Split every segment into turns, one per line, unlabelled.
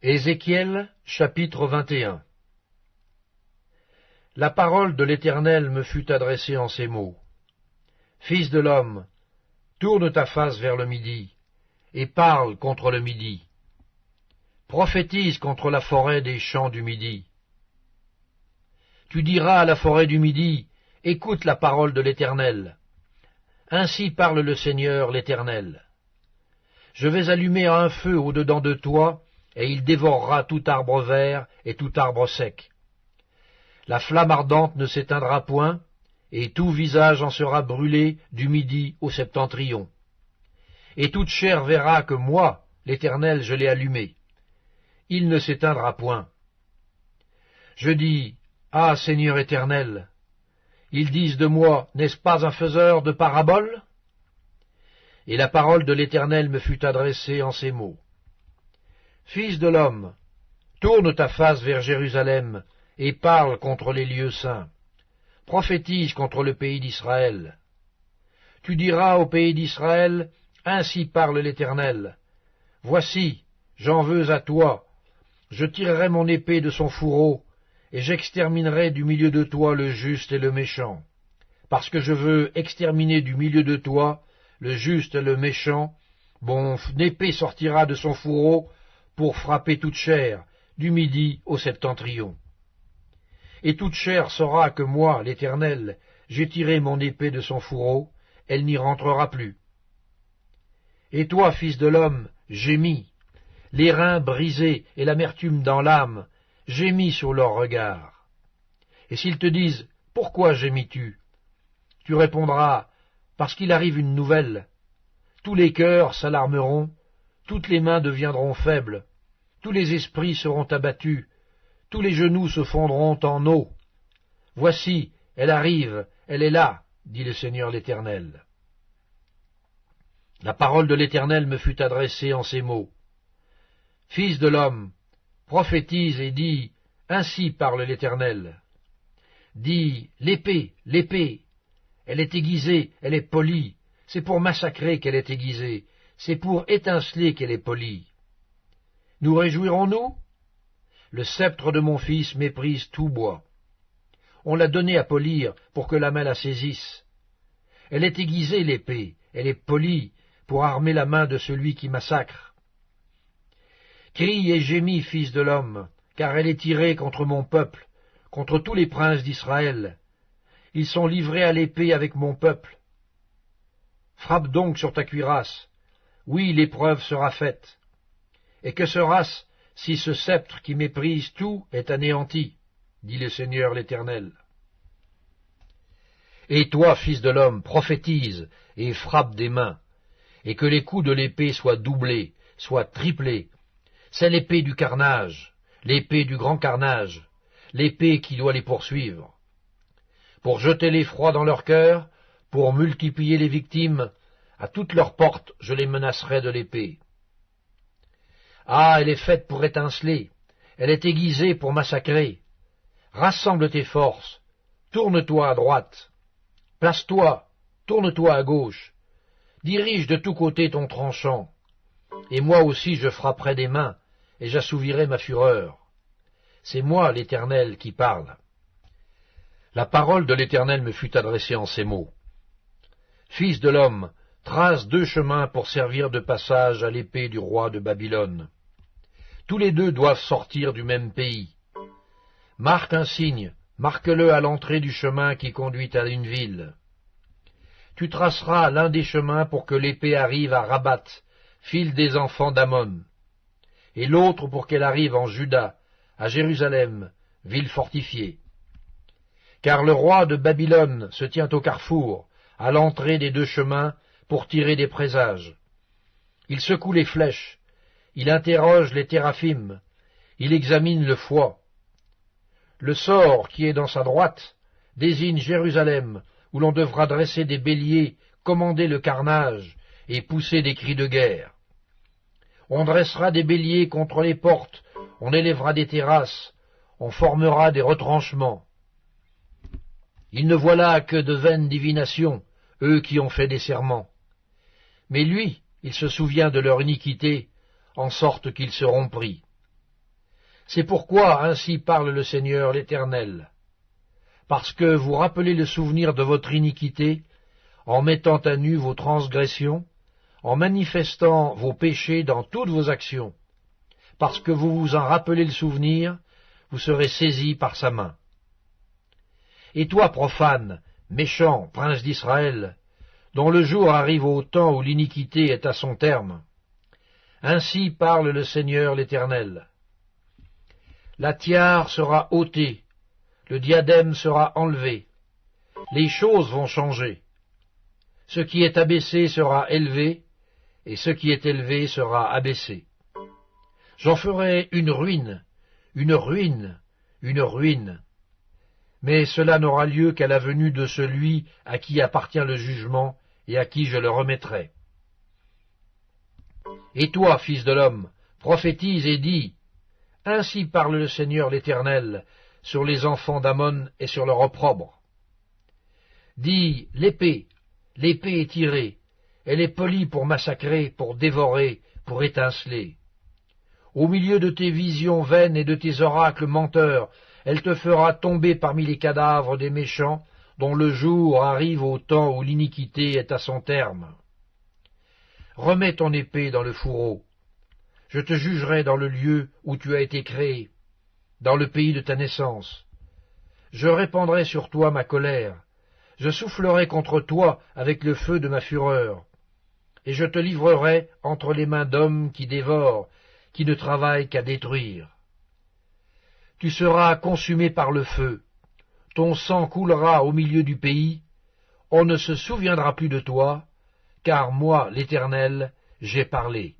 Ézéchiel, chapitre 21. La parole de l'Éternel me fut adressée en ces mots. Fils de l'homme, tourne ta face vers le midi, et parle contre le midi. Prophétise contre la forêt des champs du midi. Tu diras à la forêt du midi, écoute la parole de l'Éternel. Ainsi parle le Seigneur l'Éternel. Je vais allumer un feu au-dedans de toi, et il dévorera tout arbre vert et tout arbre sec. La flamme ardente ne s'éteindra point, et tout visage en sera brûlé du midi au septentrion. Et toute chair verra que moi, l'Éternel, je l'ai allumé. Il ne s'éteindra point. Je dis, ah Seigneur Éternel, ils disent de moi, n'est-ce pas un faiseur de paraboles? Et la parole de l'Éternel me fut adressée en ces mots. Fils de l'homme, tourne ta face vers Jérusalem, et parle contre les lieux saints. Prophétise contre le pays d'Israël. Tu diras au pays d'Israël, ainsi parle l'Éternel. Voici, j'en veux à toi, je tirerai mon épée de son fourreau, et j'exterminerai du milieu de toi le juste et le méchant. Parce que je veux exterminer du milieu de toi le juste et le méchant, mon épée sortira de son fourreau pour frapper toute chair, du midi au septentrion. Et toute chair saura que moi, l'Éternel, j'ai tiré mon épée de son fourreau, elle n'y rentrera plus. Et toi, fils de l'homme, gémis, les reins brisés et l'amertume dans l'âme, gémis sur leur regard. Et s'ils te disent, pourquoi gémis-tu? Tu répondras, parce qu'il arrive une nouvelle. Tous les cœurs s'alarmeront, toutes les mains deviendront faibles, tous les esprits seront abattus, tous les genoux se fondront en eau. Voici, elle arrive, elle est là, dit le Seigneur l'Éternel. La parole de l'Éternel me fut adressée en ces mots. Fils de l'homme, prophétise et dis, ainsi parle l'Éternel. Dis, l'épée, l'épée, elle est aiguisée, elle est polie, c'est pour massacrer qu'elle est aiguisée, c'est pour étinceler qu'elle est polie. Nous réjouirons-nous? Le sceptre de mon fils méprise tout bois. On l'a donné à polir pour que la main la saisisse. Elle est aiguisée, l'épée, elle est polie pour armer la main de celui qui massacre. Crie et gémis, fils de l'homme, car elle est tirée contre mon peuple, contre tous les princes d'Israël. Ils sont livrés à l'épée avec mon peuple. Frappe donc sur ta cuirasse. Oui, l'épreuve sera faite. Et que sera-ce si ce sceptre qui méprise tout est anéanti, dit le Seigneur l'Éternel. Et toi, fils de l'homme, prophétise et frappe des mains, et que les coups de l'épée soient doublés, soient triplés. C'est l'épée du carnage, l'épée du grand carnage, l'épée qui doit les poursuivre. Pour jeter l'effroi dans leur cœur, pour multiplier les victimes, à toutes leurs portes je les menacerai de l'épée. Ah, elle est faite pour étinceler, elle est aiguisée pour massacrer. Rassemble tes forces, tourne-toi à droite, place-toi, tourne-toi à gauche, dirige de tous côtés ton tranchant, et moi aussi je frapperai des mains, et j'assouvirai ma fureur. C'est moi, l'Éternel, qui parle. La parole de l'Éternel me fut adressée en ces mots. Fils de l'homme, trace 2 chemins pour servir de passage à l'épée du roi de Babylone. Tous les 2 doivent sortir du même pays. Marque un signe, marque-le à l'entrée du chemin qui conduit à une ville. Tu traceras l'un des chemins pour que l'épée arrive à Rabat, file des enfants d'Ammon, et l'autre pour qu'elle arrive en Juda, à Jérusalem, ville fortifiée. Car le roi de Babylone se tient au carrefour, à l'entrée des 2 chemins, pour tirer des présages. Il secoue les flèches, il interroge les téraphim, il examine le foie. Le sort qui est dans sa droite désigne Jérusalem, où l'on devra dresser des béliers, commander le carnage et pousser des cris de guerre. On dressera des béliers contre les portes, on élèvera des terrasses, on formera des retranchements. Ils ne voient là que de vaines divinations, eux qui ont fait des serments. Mais lui, il se souvient de leur iniquité, en sorte qu'ils seront pris. C'est pourquoi ainsi parle le Seigneur l'Éternel. Parce que vous rappelez le souvenir de votre iniquité, en mettant à nu vos transgressions, en manifestant vos péchés dans toutes vos actions. Parce que vous vous en rappelez le souvenir, vous serez saisis par sa main. Et toi, profane, méchant, prince d'Israël, dont le jour arrive au temps où l'iniquité est à son terme, ainsi parle le Seigneur l'Éternel. La tiare sera ôtée, le diadème sera enlevé, les choses vont changer. Ce qui est abaissé sera élevé, et ce qui est élevé sera abaissé. J'en ferai une ruine, une ruine, une ruine. Mais cela n'aura lieu qu'à la venue de celui à qui appartient le jugement et à qui je le remettrai. Et toi, fils de l'homme, prophétise et dis, ainsi parle le Seigneur l'Éternel sur les enfants d'Ammon et sur leur opprobre. Dis, l'épée est tirée, elle est polie pour massacrer, pour dévorer, pour étinceler. Au milieu de tes visions vaines et de tes oracles menteurs, elle te fera tomber parmi les cadavres des méchants, dont le jour arrive au temps où l'iniquité est à son terme. Remets ton épée dans le fourreau. Je te jugerai dans le lieu où tu as été créé, dans le pays de ta naissance. Je répandrai sur toi ma colère, je soufflerai contre toi avec le feu de ma fureur, et je te livrerai entre les mains d'hommes qui dévorent, qui ne travaillent qu'à détruire. Tu seras consumé par le feu, ton sang coulera au milieu du pays, on ne se souviendra plus de toi, car moi, l'Éternel, j'ai parlé.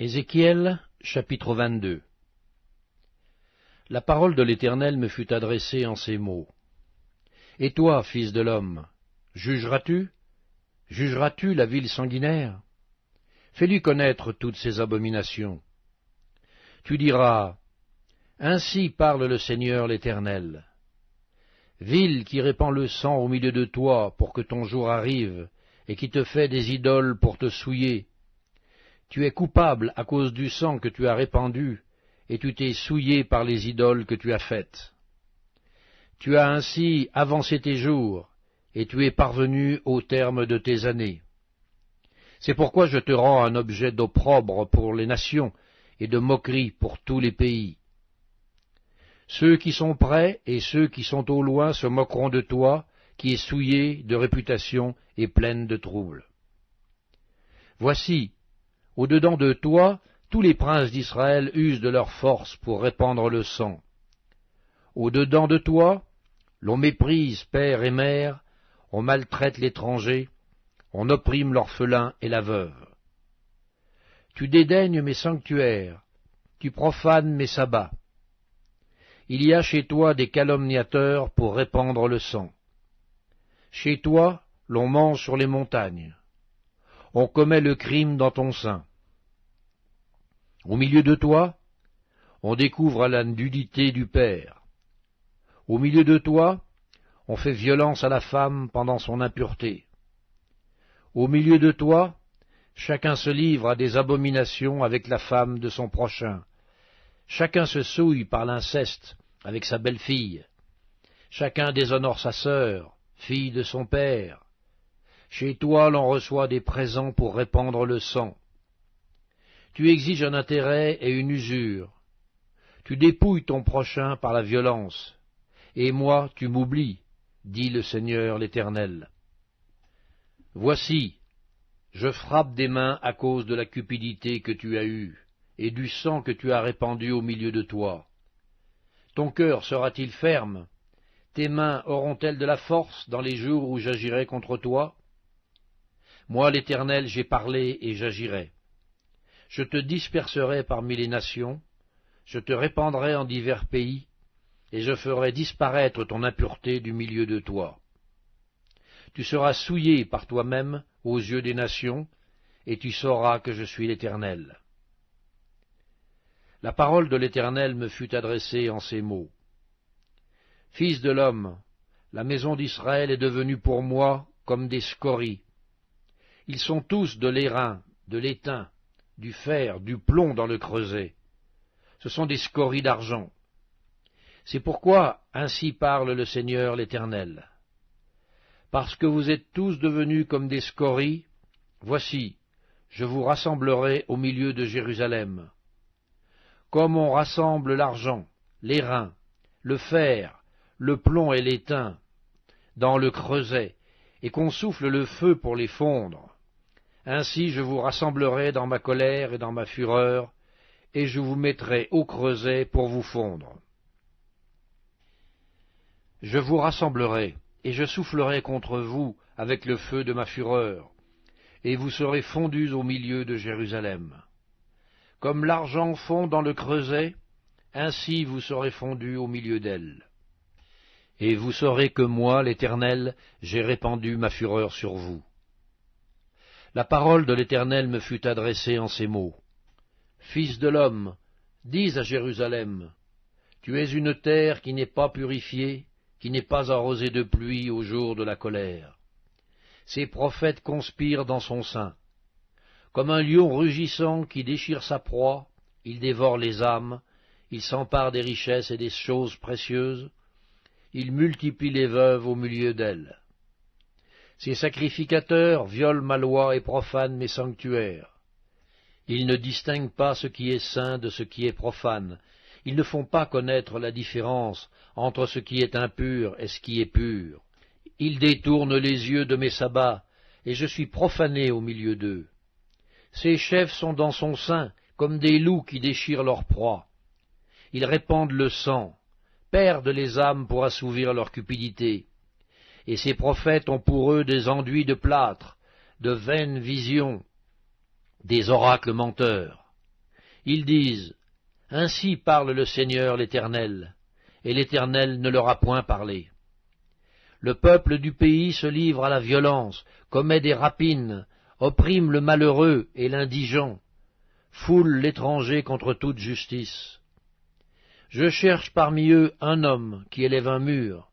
Ézéchiel, chapitre 22. La parole de l'Éternel me fut adressée en ces mots. Et toi, fils de l'homme, jugeras-tu? Jugeras-tu la ville sanguinaire? Fais-lui connaître toutes ses abominations. Tu diras, ainsi parle le Seigneur l'Éternel. Ville qui répand le sang au milieu de toi pour que ton jour arrive, et qui te fait des idoles pour te souiller. Tu es coupable à cause du sang que tu as répandu, et tu t'es souillé par les idoles que tu as faites. Tu as ainsi avancé tes jours, et tu es parvenu au terme de tes années. C'est pourquoi je te rends un objet d'opprobre pour les nations, et de moquerie pour tous les pays. Ceux qui sont près et ceux qui sont au loin se moqueront de toi, qui es souillé de réputation et pleine de troubles. Voici, au-dedans de toi, tous les princes d'Israël usent de leur force pour répandre le sang. Au-dedans de toi, l'on méprise père et mère, on maltraite l'étranger, on opprime l'orphelin et la veuve. Tu dédaignes mes sanctuaires, tu profanes mes sabbats. Il y a chez toi des calomniateurs pour répandre le sang. Chez toi, l'on mange sur les montagnes. On commet le crime dans ton sein. Au milieu de toi, on découvre la nudité du père. Au milieu de toi, on fait violence à la femme pendant son impureté. Au milieu de toi, chacun se livre à des abominations avec la femme de son prochain. Chacun se souille par l'inceste avec sa belle-fille. Chacun déshonore sa sœur, fille de son père. Chez toi, l'on reçoit des présents pour répandre le sang. Tu exiges un intérêt et une usure. Tu dépouilles ton prochain par la violence. Et moi, tu m'oublies, dit le Seigneur l'Éternel. Voici, je frappe des mains à cause de la cupidité que tu as eue, et du sang que tu as répandu au milieu de toi. Ton cœur sera-t-il ferme? Tes mains auront-elles de la force dans les jours où j'agirai contre toi? Moi, l'Éternel, j'ai parlé et j'agirai. Je te disperserai parmi les nations, je te répandrai en divers pays, et je ferai disparaître ton impureté du milieu de toi. Tu seras souillé par toi-même aux yeux des nations, et tu sauras que je suis l'Éternel. La parole de l'Éternel me fut adressée en ces mots. Fils de l'homme, la maison d'Israël est devenue pour moi comme des scories. Ils sont tous de l'airain, de l'étain, du fer, du plomb dans le creuset. Ce sont des scories d'argent. C'est pourquoi ainsi parle le Seigneur l'Éternel. Parce que vous êtes tous devenus comme des scories, voici, je vous rassemblerai au milieu de Jérusalem. Comme on rassemble l'argent, l'airain, le fer, le plomb et l'étain dans le creuset, et qu'on souffle le feu pour les fondre, ainsi je vous rassemblerai dans ma colère et dans ma fureur, et je vous mettrai au creuset pour vous fondre. Je vous rassemblerai, et je soufflerai contre vous avec le feu de ma fureur, et vous serez fondus au milieu de Jérusalem. Comme l'argent fond dans le creuset, ainsi vous serez fondus au milieu d'elle. Et vous saurez que moi, l'Éternel, j'ai répandu ma fureur sur vous. La parole de l'Éternel me fut adressée en ces mots. Fils de l'homme, dis à Jérusalem, tu es une terre qui n'est pas purifiée, qui n'est pas arrosée de pluie au jour de la colère. Ses prophètes conspirent dans son sein. Comme un lion rugissant qui déchire sa proie, il dévore les âmes, il s'empare des richesses et des choses précieuses, il multiplie les veuves au milieu d'elles. Ses sacrificateurs violent ma loi et profanent mes sanctuaires. Ils ne distinguent pas ce qui est saint de ce qui est profane. Ils ne font pas connaître la différence entre ce qui est impur et ce qui est pur. Ils détournent les yeux de mes sabbats, et je suis profané au milieu d'eux. Ses chefs sont dans son sein, comme des loups qui déchirent leur proie. Ils répandent le sang, perdent les âmes pour assouvir leur cupidité. Et ces prophètes ont pour eux des enduits de plâtre, de vaines visions, des oracles menteurs. Ils disent, « Ainsi parle le Seigneur l'Éternel », et l'Éternel ne leur a point parlé. Le peuple du pays se livre à la violence, commet des rapines, opprime le malheureux et l'indigent, foule l'étranger contre toute justice. Je cherche parmi eux un homme qui élève un mur,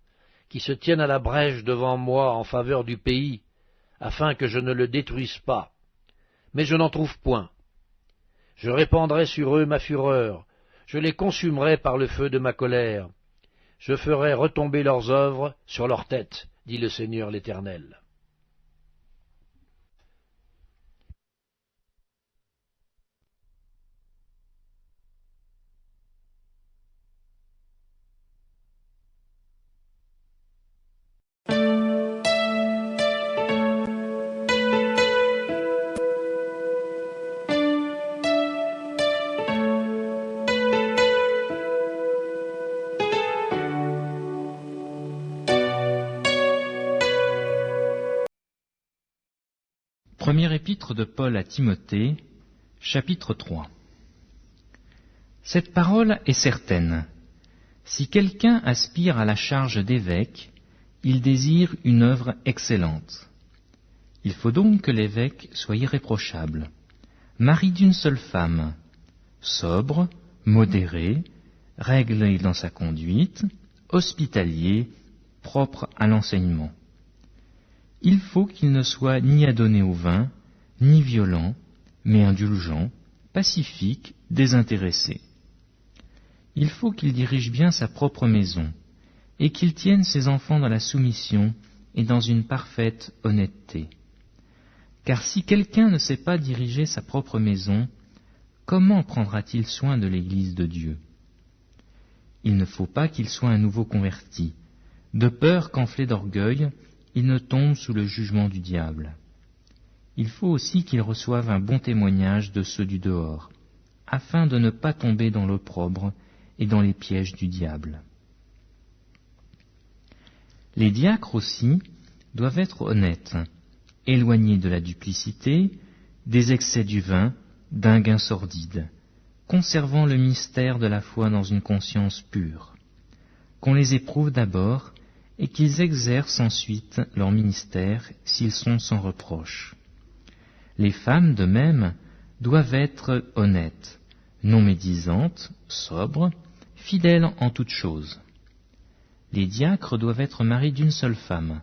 qui se tienne à la brèche devant moi en faveur du pays, afin que je ne le détruise pas. Mais je n'en trouve point. Je répandrai sur eux ma fureur, je les consumerai par le feu de ma colère. Je ferai retomber leurs œuvres sur leurs têtes, dit le Seigneur l'Éternel.
Première épître de Paul à Timothée, chapitre 3. Cette parole est certaine. Si quelqu'un aspire à la charge d'évêque, il désire une œuvre excellente. Il faut donc que l'évêque soit irréprochable, mari d'une seule femme, sobre, modéré, réglé dans sa conduite, hospitalier, propre à l'enseignement. Il faut qu'il ne soit ni adonné au vin, ni violent, mais indulgent, pacifique, désintéressé. Il faut qu'il dirige bien sa propre maison, et qu'il tienne ses enfants dans la soumission et dans une parfaite honnêteté. Car si quelqu'un ne sait pas diriger sa propre maison, comment prendra-t-il soin de l'Église de Dieu? Il ne faut pas qu'il soit un nouveau converti, de peur qu'enflé d'orgueil, il ne tombe sous le jugement du diable. Il faut aussi qu'il reçoive un bon témoignage de ceux du dehors, afin de ne pas tomber dans l'opprobre et dans les pièges du diable. Les diacres aussi doivent être honnêtes, éloignés de la duplicité, des excès du vin, d'un gain sordide, conservant le mystère de la foi dans une conscience pure. Qu'on les éprouve d'abord, et qu'ils exercent ensuite leur ministère s'ils sont sans reproche. Les femmes, de même, doivent être honnêtes, non médisantes, sobres, fidèles en toutes choses. Les diacres doivent être maris d'une seule femme,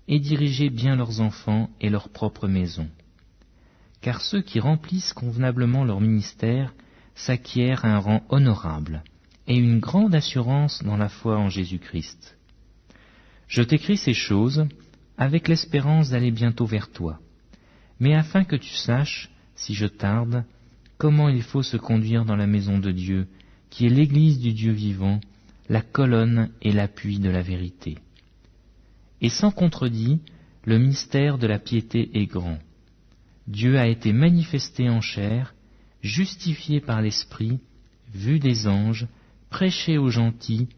et diriger bien leurs enfants et leur propre maison. Car ceux qui remplissent convenablement leur ministère s'acquièrent un rang honorable et une grande assurance dans la foi en Jésus-Christ. Je t'écris ces choses avec l'espérance d'aller bientôt vers toi, mais afin que tu saches, si je tarde, comment il faut se conduire dans la maison de Dieu, qui est l'Église du Dieu vivant, la colonne et l'appui de la vérité. Et sans contredit, le mystère de la piété est grand. Dieu a été manifesté en chair, justifié par l'Esprit, vu des anges, prêché aux gentils,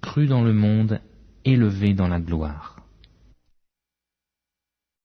cru dans le monde, élevé dans la gloire.